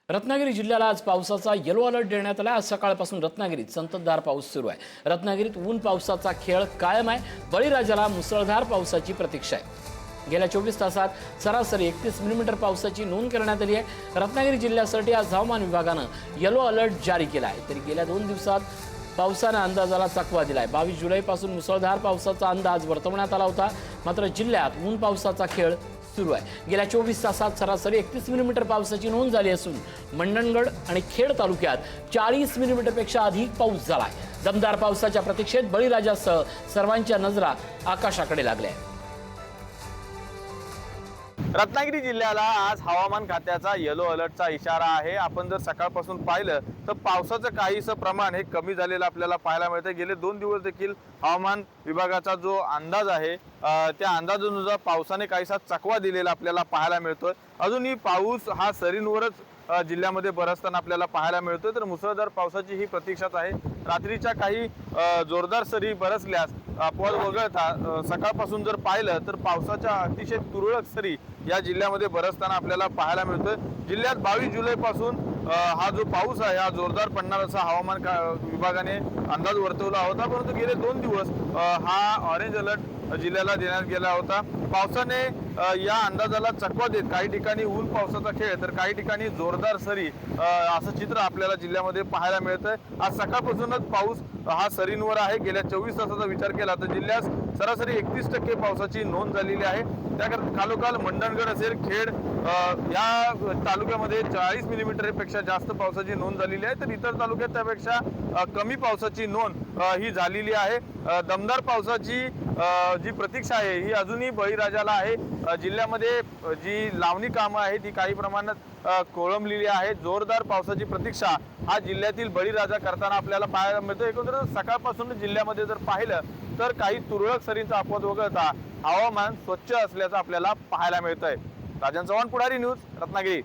रत्नागिरी जिल्ह्याला आज पावसाचा येलो अलर्ट देण्यात आला। आज सकाळपासून रत्नागिरीत संततधार पाऊस सुरू आहे। रत्नागिरीत ऊन पावसाचा खेळ कायम आहे। बळीराजाला मुसळधार पावसाची प्रतीक्षा आहे। गेल्या 24 तासात सरासरी 31 मिलीमीटर पावसाची नोंद करण्यात आली आहे। रत्नागिरी जिल्ह्यासाठी आज हवामान विभागानं येलो अलर्ट जारी केला आहे। तरी गेल्या 2 दिवसात पावसानं अंदाजाला चकवा दिलाय। 22 जुलैपासून मुसळधार पावसाचा अंदाज वर्तवण्यात आला होता, मात्र जिल्ह्यात ऊन पावसाचा खेळ सुरू आहे। गेल्या 24 तासात सरासरी 31 मिलीमीटर पावसाची नोंद झाली असून मंडणगड आणि खेड तालुक्यात 40 मिलीमीटरपेक्षा अधिक पाऊस झाला आहे। दमदार पावसाच्या प्रतीक्षेत बळीराजासह सर्वांच्या नजरा आकाशाकडे लागल्या आहेत। रत्नागिरी जिल्ह्याला आज हवामान खात्याचा येलो अलर्टचा इशारा आहे। आपण जर सकाळपासून पाहिलं तर पावसाचं काहीसं प्रमाण हे कमी झालेलं आपल्याला पाहायला मिळतं। गेले 2 दिवस देखील हवामान विभागाचा जो अंदाज आहे त्या अंदाजानुसार पावसाने काहीसा चकवा दिलेला आपल्याला पाहायला मिळतोय। अजूनही पाऊस हा सरींवरच जिल्ह्यामध्ये बरसताना आपल्याला पाहायला मिळतोय। तर मुसळधार पावसाची ही प्रतीक्षाच आहे। रात्रीच्या काही जोरदार सरी बरसल्यास अपवाद वगळता सकाळपासून जर पाहिलं तर पावसाच्या अतिशय तुरळक सरी या जिल्ह्यामध्ये बरसताना आपल्याला पाहायला मिळतोय। जिल्ह्यात 22 जुलैपासून हा जो पाऊस आहे हा जोरदार पडणार असा हवामान विभागाने अंदाज वर्तवला होता, परंतु गेले 2 दिवस हा ऑरेंज अलर्ट जिल्ह्याला देण्यात गेला होता। पावसाने या अंदाजाला चकवा देत काही ठिकाणी ऊन पावसाचा खेळ तर काही ठिकाणी जोरदार सरी असं चित्र आपल्याला जिल्ह्यामध्ये पाहायला मिळतंय। आज सकाळपासूनच पाऊस हा सरींवर आहे। गेल्या 24 तासाचा विचार केला तर जिल्ह्यात सरासरी 31% पावसाची नोंद झालेली आहे। त्याकरता खालोखाल मंडणगड असेल, खेड या तालुक्यामध्ये 40 मिलीमीटरपेक्षा जास्त पावसाची नोंद झालेली आहे, तर इतर तालुक्यात त्यापेक्षा कमी पावसाची नोंद ही झालेली आहे। दमदार पावसाची जी प्रतीक्षा आहे ही अजूनही बळीराजाला आहे। जिल्ह्यामध्ये जी लावणी कामं आहे ती काही प्रमाणात कोळंबलेली आहे। जोरदार पावसाची प्रतीक्षा हा जिल्ह्यातील बळीराजा करताना आपल्याला पाहायला मिळतो। एकंदरीत सकाळपासून जिल्ह्यामध्ये जर पाहिलं तर काही तुरळक सरींचा अपवाद वगळता हवामान स्वच्छ असल्याचं आपल्याला पाहायला मिळतंय। राजन चव्हाण, पुढारी न्यूज, रत्नागिरी।